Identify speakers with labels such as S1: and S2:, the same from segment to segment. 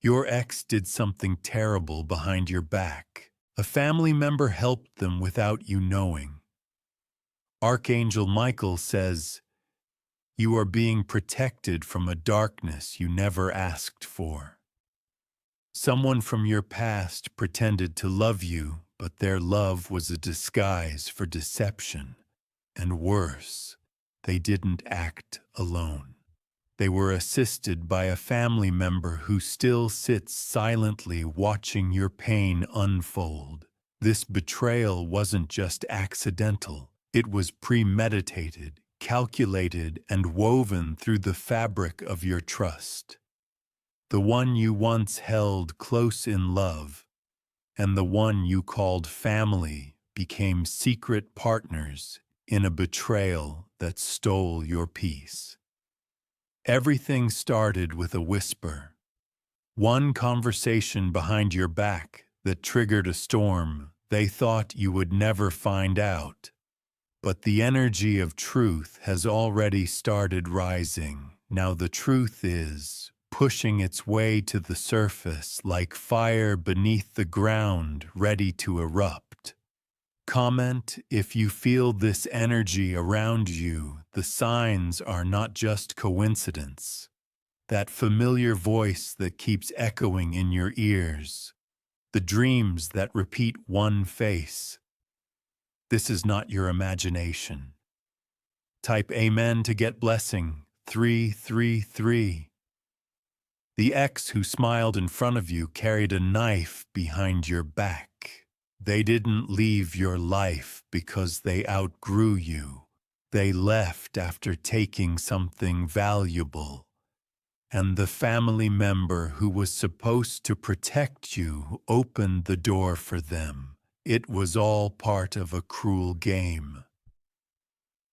S1: Your ex did something terrible behind your back. A family member helped them without you knowing. Archangel Michael says, you are being protected from a darkness you never asked for. Someone from your past pretended to love you, but their love was a disguise for deception. And worse, they didn't act alone. They were assisted by a family member who still sits silently watching your pain unfold. This betrayal wasn't just accidental. It was premeditated, calculated, and woven through the fabric of your trust. The one you once held close in love, and the one you called family, became secret partners in a betrayal that stole your peace. Everything started with a whisper. One conversation behind your back that triggered a storm they thought you would never find out. But the energy of truth has already started rising. Now the truth is pushing its way to the surface like fire beneath the ground ready to erupt. Comment if you feel this energy around you. The signs are not just coincidence. That familiar voice that keeps echoing in your ears. The dreams that repeat one face. This is not your imagination. Type Amen to get blessing. 333. The ex who smiled in front of you carried a knife behind your back. They didn't leave your life because they outgrew you. They left after taking something valuable. And the family member who was supposed to protect you opened the door for them. It was all part of a cruel game.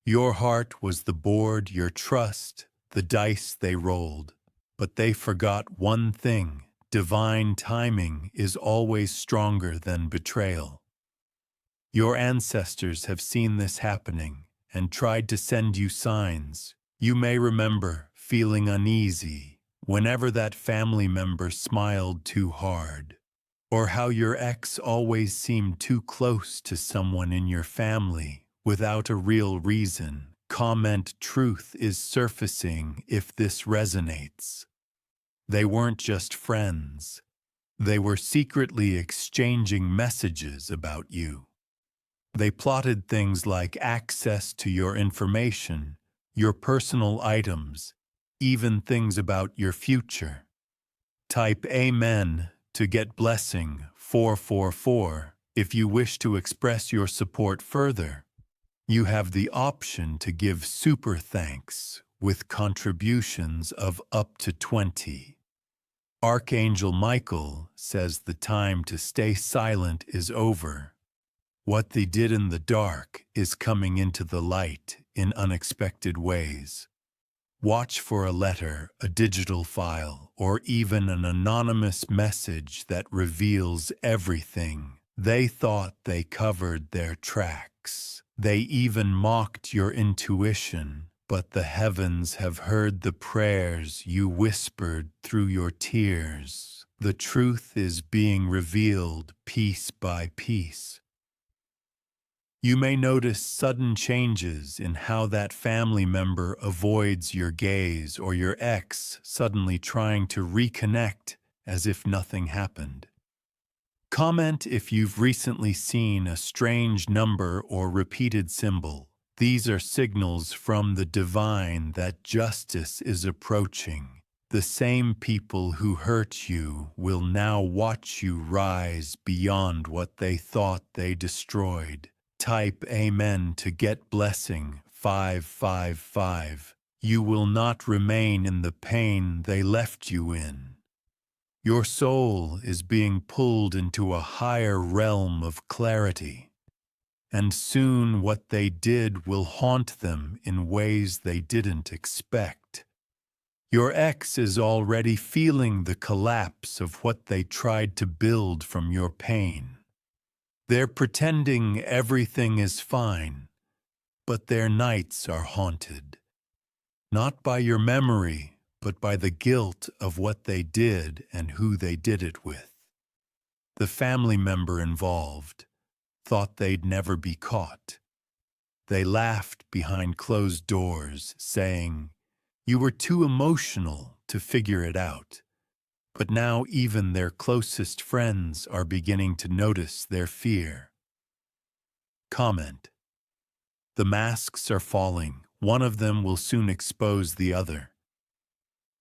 S1: Your heart was the board, your trust, the dice they rolled. But they forgot one thing. Divine timing is always stronger than betrayal. Your ancestors have seen this happening and tried to send you signs. You may remember feeling uneasy whenever that family member smiled too hard, or how your ex always seemed too close to someone in your family without a real reason. Comment truth is surfacing if this resonates. They weren't just friends. They were secretly exchanging messages about you. They plotted things like access to your information, your personal items, even things about your future. Type Amen to get blessing 444 if you wish to express your support further. You have the option to give super thanks with contributions of up to 20. Archangel Michael says the time to stay silent is over. What they did in the dark is coming into the light in unexpected ways. Watch for a letter, a digital file, or even an anonymous message that reveals everything. They thought they covered their tracks. They even mocked your intuition. But the heavens have heard the prayers you whispered through your tears. The truth is being revealed piece by piece. You may notice sudden changes in how that family member avoids your gaze, or your ex suddenly trying to reconnect as if nothing happened. Comment if you've recently seen a strange number or repeated symbol. These are signals from the divine that justice is approaching. The same people who hurt you will now watch you rise beyond what they thought they destroyed. Type Amen to get blessing 555. You will not remain in the pain they left you in. Your soul is being pulled into a higher realm of clarity. And soon what they did will haunt them in ways they didn't expect. Your ex is already feeling the collapse of what they tried to build from your pain. They're pretending everything is fine, but their nights are haunted. Not by your memory, but by the guilt of what they did and who they did it with. The family member involved thought they'd never be caught. They laughed behind closed doors, saying, "You were too emotional to figure it out." But now even their closest friends are beginning to notice their fear. Comment: the masks are falling. One of them will soon expose the other.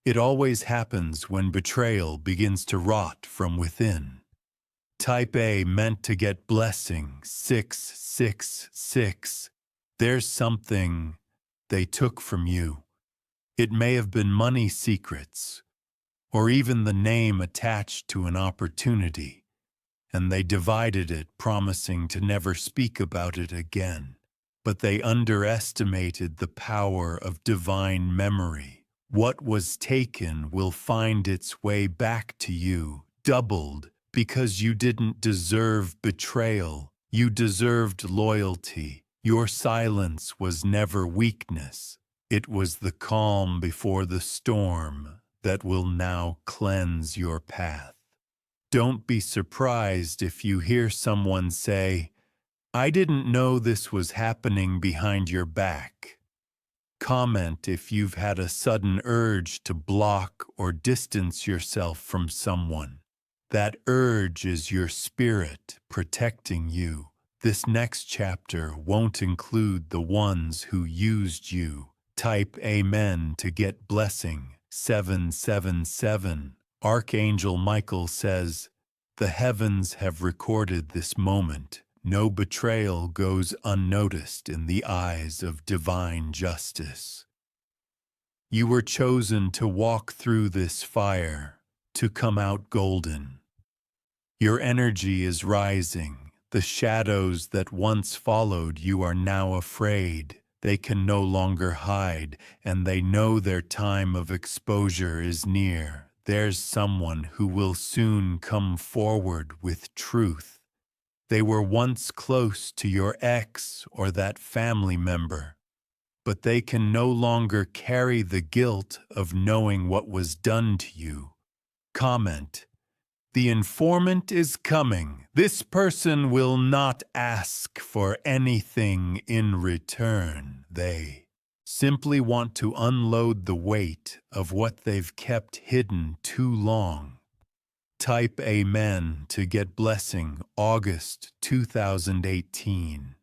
S1: It always happens when betrayal begins to rot from within. Type A meant to get blessing, 666. There's something they took from you. It may have been money, secrets, or even the name attached to an opportunity, and they divided it, promising to never speak about it again. But they underestimated the power of divine memory. What was taken will find its way back to you, doubled, because you didn't deserve betrayal. You deserved loyalty. Your silence was never weakness. It was the calm before the storm that will now cleanse your path. Don't be surprised if you hear someone say, "I didn't know this was happening behind your back." Comment if you've had a sudden urge to block or distance yourself from someone. That urge is your spirit protecting you. This next chapter won't include the ones who used you. Type Amen to get blessing, 777. Archangel Michael says, "The heavens have recorded this moment. No betrayal goes unnoticed in the eyes of divine justice. You were chosen to walk through this fire, to come out golden. Your energy is rising. The shadows that once followed you are now afraid. They can no longer hide, and they know their time of exposure is near. There's someone who will soon come forward with truth. They were once close to your ex or that family member, but they can no longer carry the guilt of knowing what was done to you." Comment: the informant is coming. This person will not ask for anything in return. They simply want to unload the weight of what they've kept hidden too long. Type Amen to get blessing, August 2018.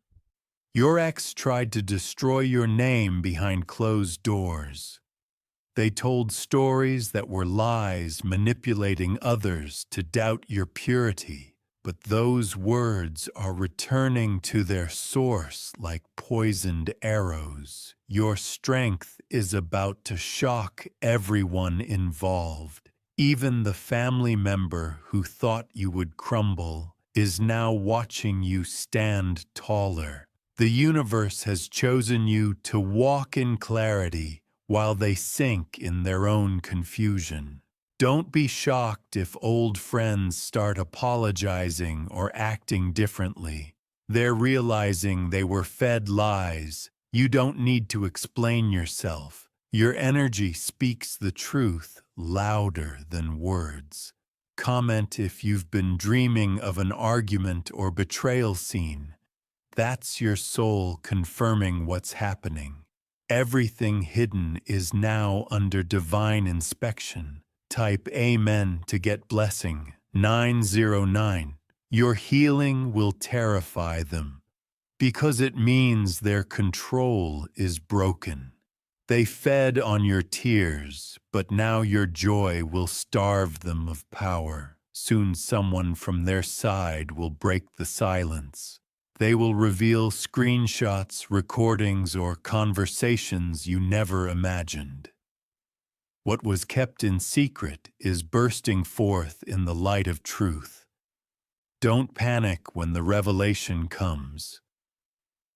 S1: Your ex tried to destroy your name behind closed doors. They told stories that were lies, manipulating others to doubt your purity. But those words are returning to their source like poisoned arrows. Your strength is about to shock everyone involved. Even the family member who thought you would crumble is now watching you stand taller. The universe has chosen you to walk in clarity while they sink in their own confusion. Don't be shocked if old friends start apologizing or acting differently. They're realizing they were fed lies. You don't need to explain yourself. Your energy speaks the truth louder than words. Comment if you've been dreaming of an argument or betrayal scene. That's your soul confirming what's happening. Everything hidden is now under divine inspection. Type Amen to get blessing, 909. Your healing will terrify them, because it means their control is broken. They fed on your tears, but now your joy will starve them of power. Soon someone from their side will break the silence. They will reveal screenshots, recordings, or conversations you never imagined. What was kept in secret is bursting forth in the light of truth. Don't panic when the revelation comes.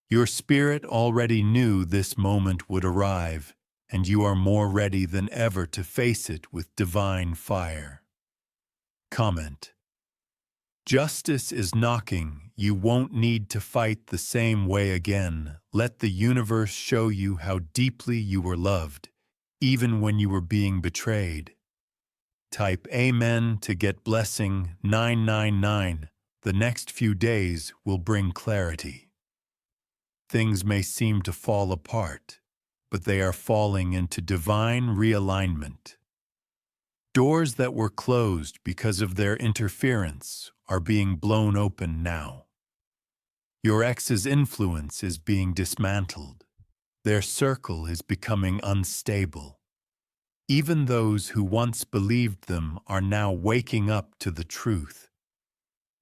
S1: Your spirit already knew this moment would arrive, and you are more ready than ever to face it with divine fire. Comment: justice is knocking. You won't need to fight the same way again. Let the universe show you how deeply you were loved. even when you were being betrayed. Type Amen to get blessing 999. The next few days will bring clarity. Things may seem to fall apart, but they are falling into divine realignment. Doors that were closed because of their interference are being blown open now. Your ex's influence is being dismantled. Their circle is becoming unstable. Even those who once believed them are now waking up to the truth.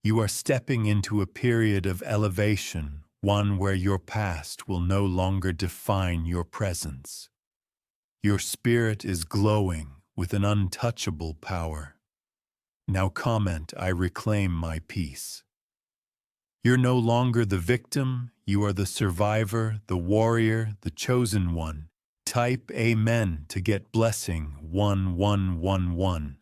S1: You are stepping into a period of elevation, one where your past will no longer define your presence. Your spirit is glowing with an untouchable power. Now comment, I reclaim my peace. You're no longer the victim, you are the survivor, the warrior, the chosen one. Type Amen to get blessing 1111.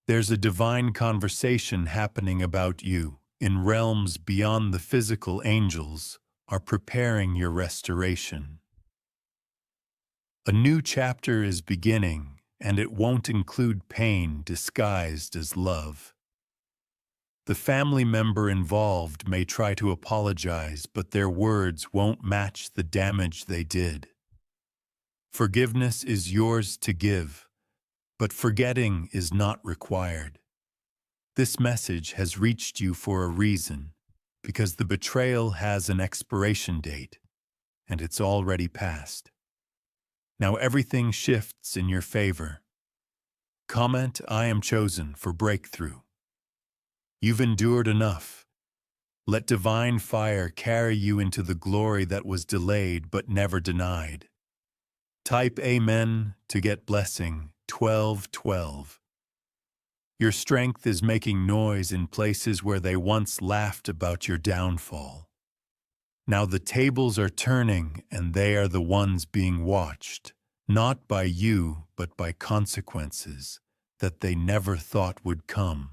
S1: There's a divine conversation happening about you. In realms beyond the physical, angels are preparing your restoration. A new chapter is beginning, and it won't include pain disguised as love. The family member involved may try to apologize, but their words won't match the damage they did. Forgiveness is yours to give, but forgetting is not required. This message has reached you for a reason, because the betrayal has an expiration date, and it's already passed. Now everything shifts in your favor. Comment, I am chosen for breakthrough. You've endured enough. Let divine fire carry you into the glory that was delayed but never denied. Type Amen to get blessing 1212. Your strength is making noise in places where they once laughed about your downfall. Now the tables are turning, and they are the ones being watched, not by you, but by consequences that they never thought would come.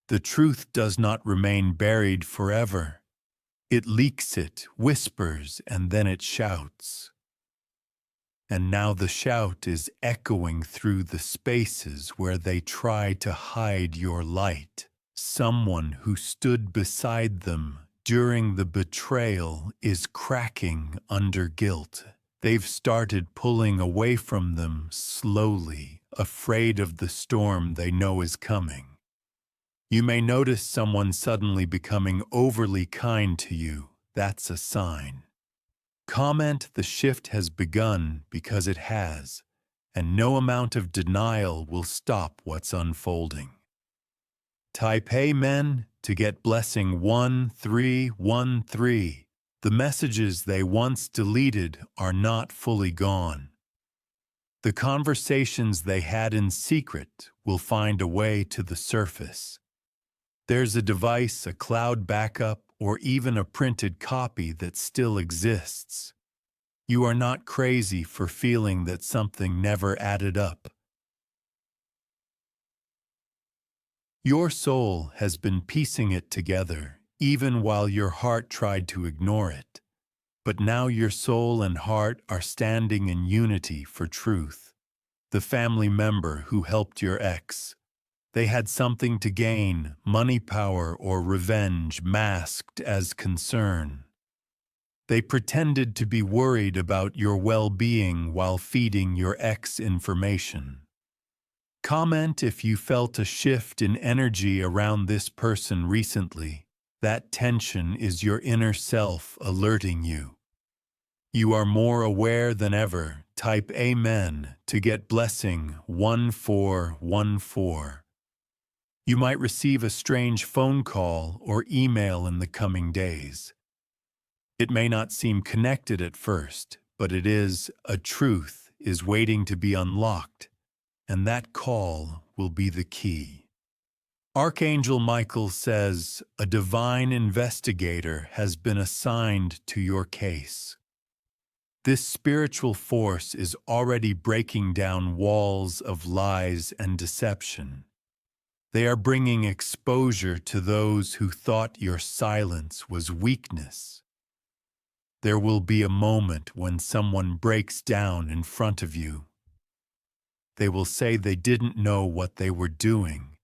S1: The truth does not remain buried forever. It leaks, it whispers, and then it shouts. And now the shout is echoing through the spaces where they try to hide your light. Someone who stood beside them during the betrayal is cracking under guilt. They've started pulling away from them slowly, afraid of the storm they know is coming. You may notice someone suddenly becoming overly kind to you. That's a sign. Comment, the shift has begun, because it has, and no amount of denial will stop what's unfolding. Type Amen to get blessing 1313. The messages they once deleted are not fully gone. The conversations they had in secret will find a way to the surface. There's a device, a cloud backup, or even a printed copy that still exists. You are not crazy for feeling that something never added up. Your soul has been piecing it together, even while your heart tried to ignore it. But now your soul and heart are standing in unity for truth. The family member who helped your ex, they had something to gain, money, power, or revenge masked as concern. They pretended to be worried about your well-being while feeding your ex information. Comment if you felt a shift in energy around this person recently. That tension is your inner self alerting you. You are more aware than ever. Type Amen to get blessing 1414. You might receive a strange phone call or email in the coming days. It may not seem connected at first, but it is. A truth is waiting to be unlocked, and that call will be the key. Archangel Michael says, a divine investigator has been assigned to your case. This spiritual force is already breaking down walls of lies and deception. They are bringing exposure to those who thought your silence was weakness. There will be a moment when someone breaks down in front of you, They will say they didn't know what they were doing,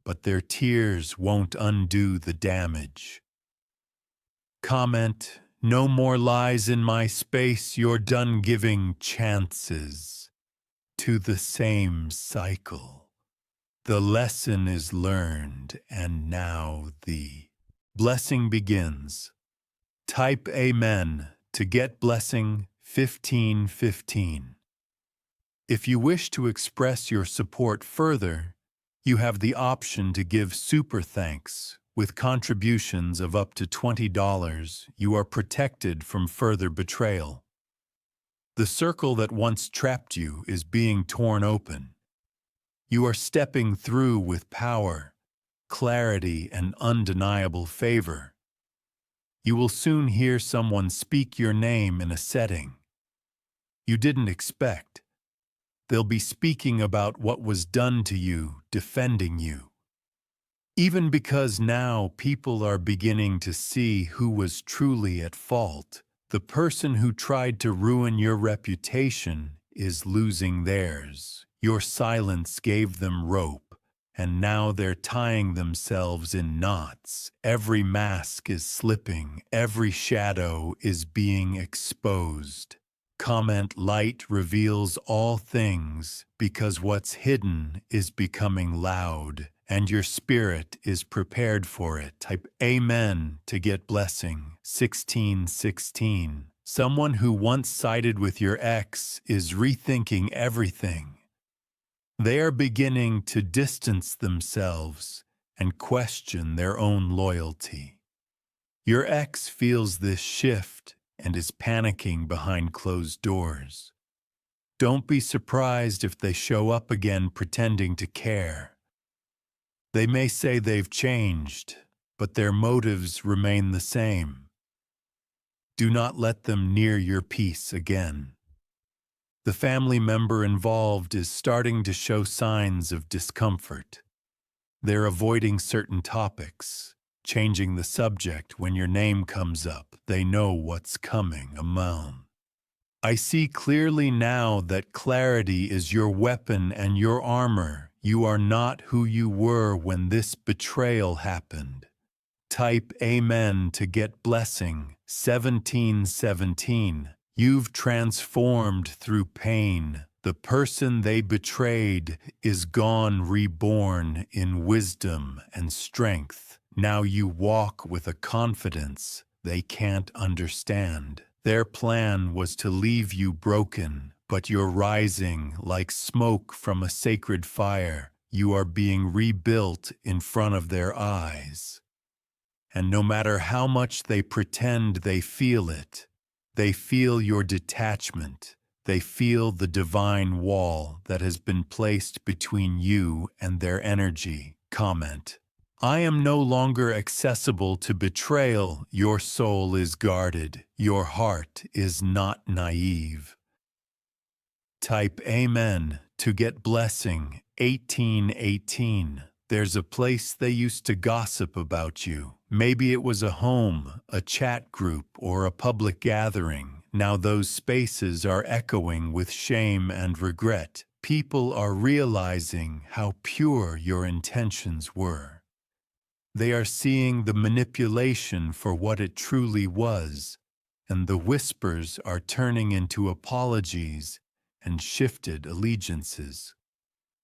S1: but their tears won't undo the damage. Comment, no more lies in my space, you're done giving chances to the same cycle. The lesson is learned, and now the blessing begins. Type Amen to get blessing 1515. If you wish to express your support further, you have the option to give super thanks. With contributions of up to $20, you are protected from further betrayal. The circle that once trapped you is being torn open. You are stepping through with power, clarity, and undeniable favor. You will soon hear someone speak your name in a setting you didn't expect. They'll be speaking about what was done to you, defending you. Even because now people are beginning to see who was truly at fault. The person who tried to ruin your reputation is losing theirs. Your silence gave them rope, and now they're tying themselves in knots. Every mask is slipping, every shadow is being exposed. Comment, light reveals all things, because what's hidden is becoming loud, and your spirit is prepared for it. Type Amen to get blessing 1616. Someone who once sided with your ex is rethinking everything. They are beginning to distance themselves and question their own loyalty. Your ex feels this shift and is panicking behind closed doors. Don't be surprised if they show up again pretending to care. They may say they've changed, but their motives remain the same. Do not let them near your peace again. The family member involved is starting to show signs of discomfort. They're avoiding certain topics, changing the subject when your name comes up. They know what's coming. Amen. I see clearly now that clarity is your weapon and your armor. You are not who you were when this betrayal happened. Type Amen to get blessing 1717. You've transformed through pain. The person they betrayed is gone, reborn in wisdom and strength. Now you walk with a confidence they can't understand. Their plan was to leave you broken, but you're rising like smoke from a sacred fire. You are being rebuilt in front of their eyes. And no matter how much they pretend they feel it, they feel your detachment. They feel the divine wall that has been placed between you and their energy. Comment. I am no longer accessible to betrayal. Your soul is guarded. Your heart is not naive. Type Amen to get blessing 1818. There's a place they used to gossip about you. Maybe it was a home, a chat group, or a public gathering. Now those spaces are echoing with shame and regret. People are realizing how pure your intentions were. They are seeing the manipulation for what it truly was, and the whispers are turning into apologies and shifted allegiances.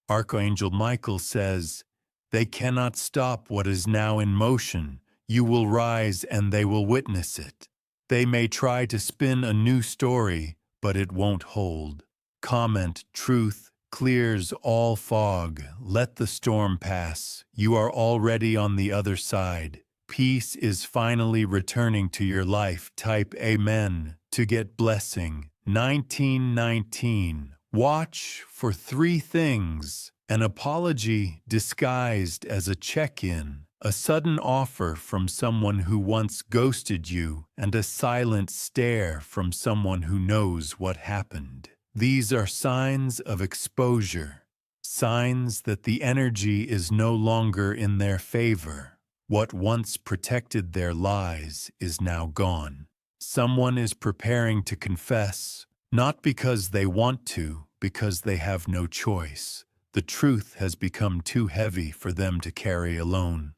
S1: Archangel Michael says, "They cannot stop what is now in motion. You will rise and they will witness it. They may try to spin a new story, but it won't hold." Comment, truth clears all fog. Let the storm pass. You are already on the other side. Peace is finally returning to your life. Type Amen to get blessing 1919. Watch for three things: an apology disguised as a check-in, a sudden offer from someone who once ghosted you, and a silent stare from someone who knows what happened. These are signs of exposure, signs that the energy is no longer in their favor. What once protected their lies is now gone. Someone is preparing to confess, not because they want to, because they have no choice. The truth has become too heavy for them to carry alone.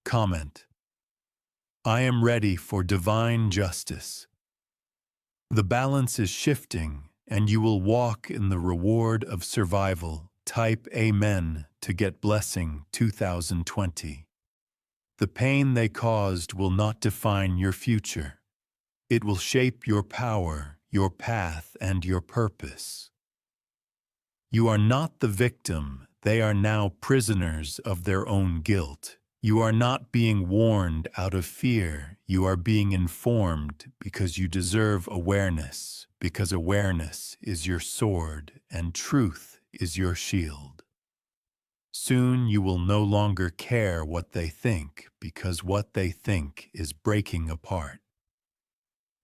S1: Comment: I am ready for divine justice. The balance is shifting, and you will walk in the reward of survival. Type Amen to get blessing 2020. The pain they caused will not define your future. It will shape your power, your path, and your purpose. You are not the victim. They are now prisoners of their own guilt. You are not being warned out of fear. You are being informed because you deserve awareness, because awareness is your sword and truth is your shield. Soon you will no longer care what they think, because what they think is breaking apart.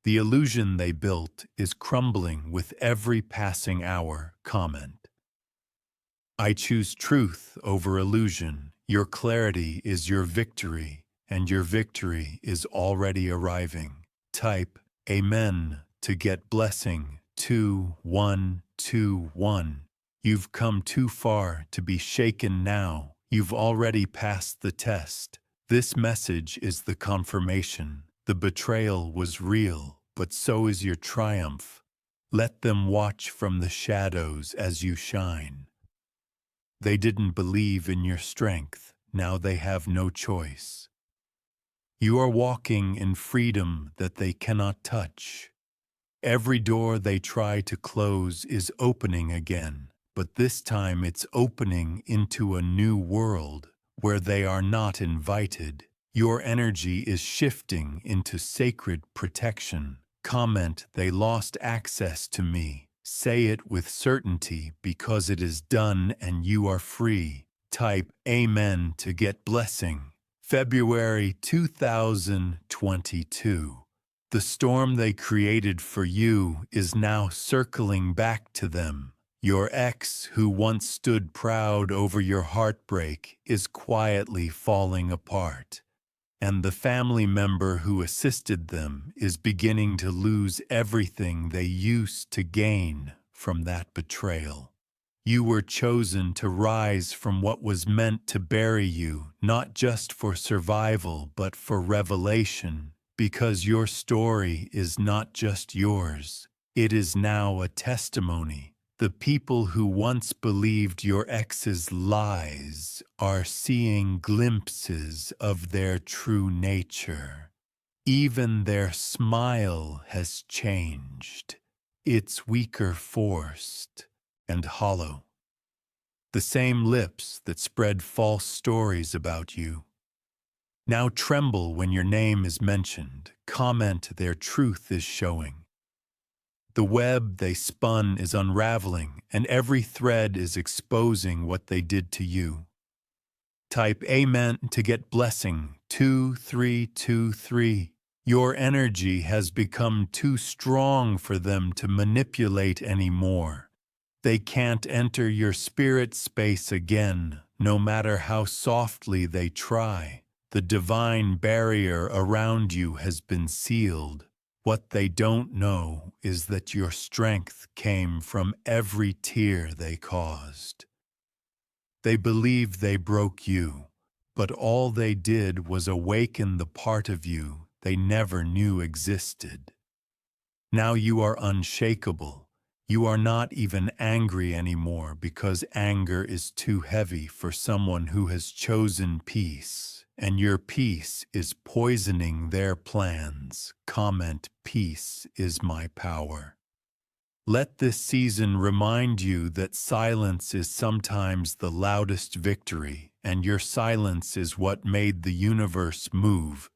S1: The illusion they built is crumbling with every passing hour. Comment: I choose truth over illusion. Your clarity is your victory, and your victory is already arriving. Type Amen to get blessing 2121. You've come too far to be shaken now. You've already passed the test. This message is the confirmation. The betrayal was real, but so is your triumph. Let them watch from the shadows as you shine. They didn't believe in your strength. Now they have no choice. You are walking in freedom that they cannot touch. Every door they try to close is opening again, but this time it's opening into a new world where they are not invited. Your energy is shifting into sacred protection. Comment: they lost access to me. Say it with certainty because it is done and you are free. Type Amen to get blessing. February 2022. The storm they created for you is now circling back to them. Your ex, who once stood proud over your heartbreak, is quietly falling apart. And the family member who assisted them is beginning to lose everything they used to gain from that betrayal. You were chosen to rise from what was meant to bury you, not just for survival, but for revelation, because your story is not just yours. It is now a testimony. The people who once believed your ex's lies are seeing glimpses of their true nature. Even their smile has changed. It's weaker, forced, and hollow. The same lips that spread false stories about you now tremble when your name is mentioned. Comment: their truth is showing. The web they spun is unraveling, and every thread is exposing what they did to you. Type Amen to get blessing 2323. Your energy has become too strong for them to manipulate anymore. They can't enter your spirit space again, no matter how softly they try. The divine barrier around you has been sealed. What they don't know is that your strength came from every tear they caused. They believed they broke you, but all they did was awaken the part of you they never knew existed. Now you are unshakable. You are not even angry anymore because anger is too heavy for someone who has chosen peace. And your peace is poisoning their plans. Comment: peace is my power. Let this season remind you that silence is sometimes the loudest victory, and your silence is what made the universe move.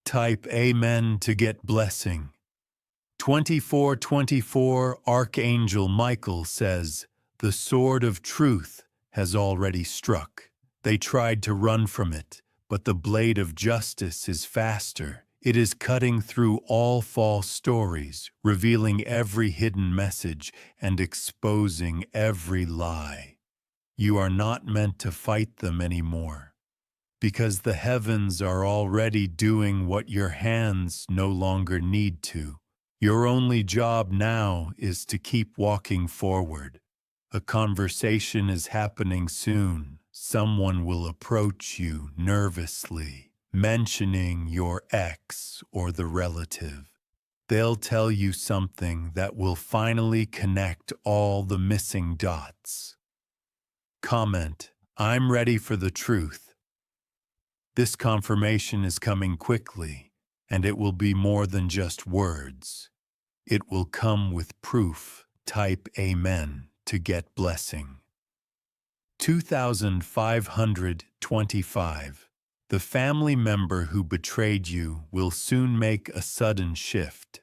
S1: Type Amen to get blessing. 2424. Archangel Michael says, the sword of truth has already struck. They tried to run from it, but the blade of justice is faster. It is cutting through all false stories, revealing every hidden message and exposing every lie. You are not meant to fight them anymore, because the heavens are already doing what your hands no longer need to. Your only job now is to keep walking forward. A conversation is happening soon. Someone will approach you nervously, mentioning your ex or the relative. They'll tell you something that will finally connect all the missing dots. Comment: I'm ready for the truth. This confirmation is coming quickly, and it will be more than just words. It will come with proof. Type Amen to get blessing. 2525. The family member who betrayed you will soon make a sudden shift.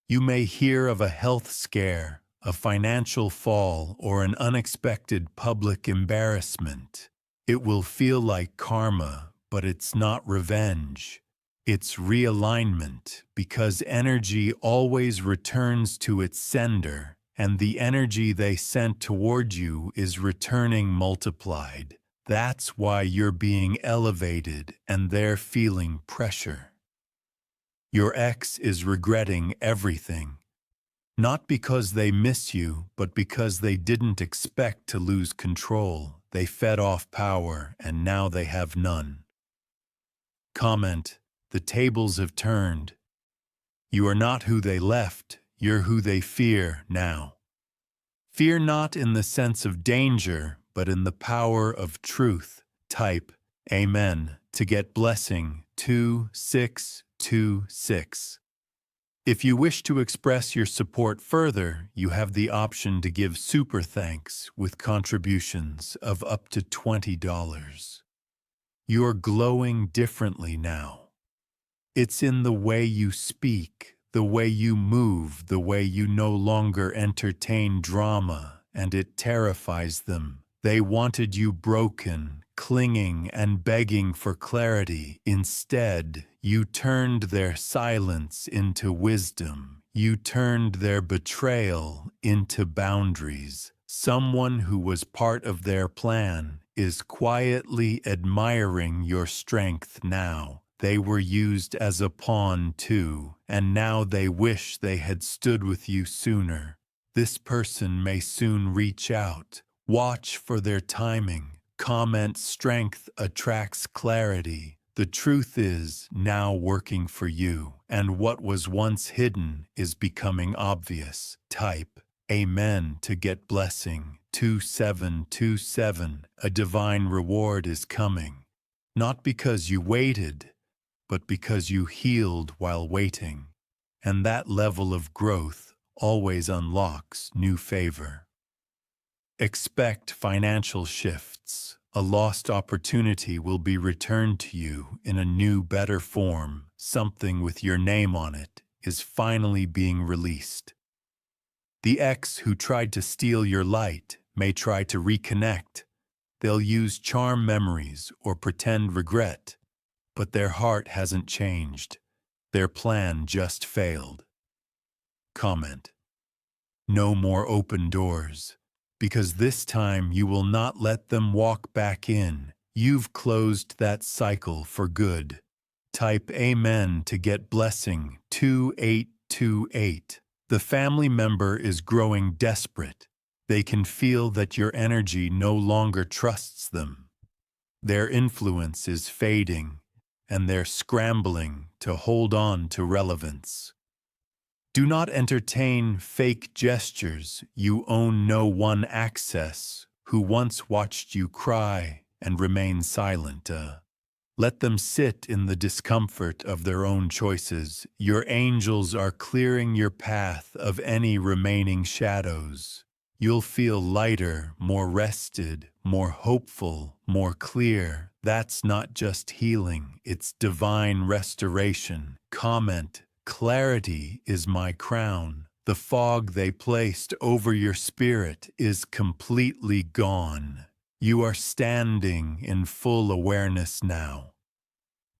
S1: You may hear of a health scare, a financial fall, or an unexpected public embarrassment. It will feel like karma, but it's not revenge. It's realignment, because energy always returns to its sender, and the energy they sent toward you is returning multiplied. That's why you're being elevated and they're feeling pressure. Your ex is regretting everything, not because they miss you, but because they didn't expect to lose control. They fed off power, and now they have none. Comment: the tables have turned. You are not who they left, you're who they fear now. Fear not in the sense of danger, but in the power of truth. Type Amen to get blessing. 2626. If you wish to express your support further, you have the option to give super thanks with contributions of up to $20. You're glowing differently now. It's in the way you speak, the way you move, the way you no longer entertain drama, and it terrifies them. They wanted you broken, clinging and begging for clarity. Instead, you turned their silence into wisdom. You turned their betrayal into boundaries. Someone who was part of their plan is quietly admiring your strength now. They were used as a pawn too, and now they wish they had stood with you sooner. This person may soon reach out. Watch for their timing. Comment: strength attracts clarity. The truth is now working for you, and what was once hidden is becoming obvious. Type Amen to get blessing. 2727. A divine reward is coming, not because you waited, but because you healed while waiting, and that level of growth always unlocks new favor. Expect financial shifts. A lost opportunity will be returned to you in a new, better form. Something with your name on it is finally being released. The ex who tried to steal your light may try to reconnect. They'll use charm memories or pretend regret, but their heart hasn't changed. Their plan just failed. Comment: no more open doors, because this time you will not let them walk back in. You've closed that cycle for good. Type Amen to get blessing. 2828. The family member is growing desperate. They can feel that your energy no longer trusts them. Their influence is fading, and they're scrambling to hold on to relevance. Do not entertain fake gestures. You own no one access who once watched you cry and remain silent. Let them sit in the discomfort of their own choices. Your angels are clearing your path of any remaining shadows. You'll feel lighter, more rested, more hopeful, more clear. That's not just healing, it's divine restoration. Comment: clarity is my crown. The fog they placed over your spirit is completely gone. You are standing in full awareness now.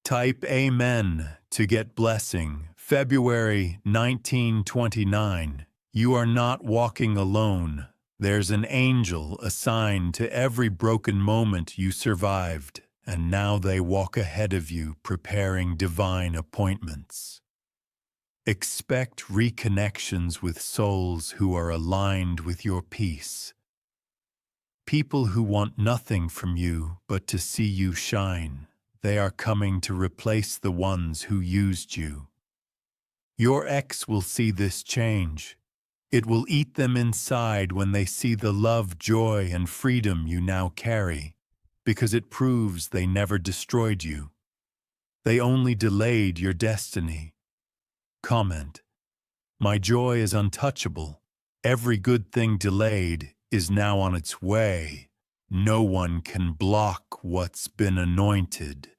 S1: Type Amen to get blessing. February 1929. You are not walking alone. There's an angel assigned to every broken moment you survived, and now they walk ahead of you preparing divine appointments. Expect reconnections with souls who are aligned with your peace. People who want nothing from you but to see you shine. They are coming to replace the ones who used you. Your ex will see this change. It will eat them inside when they see the love, joy, and freedom you now carry, because it proves they never destroyed you. They only delayed your destiny. Comment: my joy is untouchable. Every good thing delayed is now on its way. No one can block what's been anointed.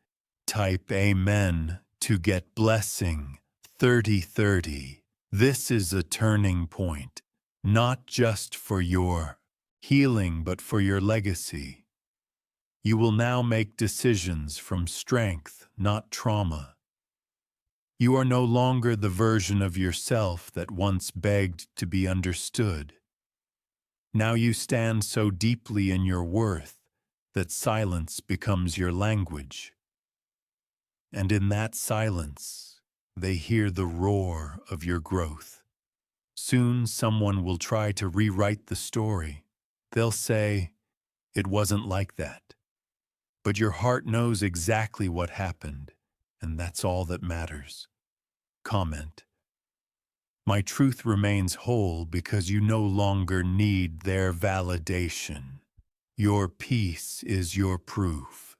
S1: Type Amen to get blessing. 3030. This is a turning point, not just for your healing, but for your legacy. You will now make decisions from strength, not trauma. You are no longer the version of yourself that once begged to be understood. Now you stand so deeply in your worth that silence becomes your language. And in that silence, they hear the roar of your growth. Soon someone will try to rewrite the story. They'll say, "It wasn't like that." But your heart knows exactly what happened, and that's all that matters. Comment: my truth remains whole because you no longer need their validation. Your peace is your proof.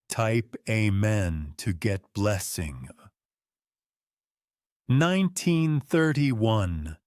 S1: Type Amen to get blessing. 1931.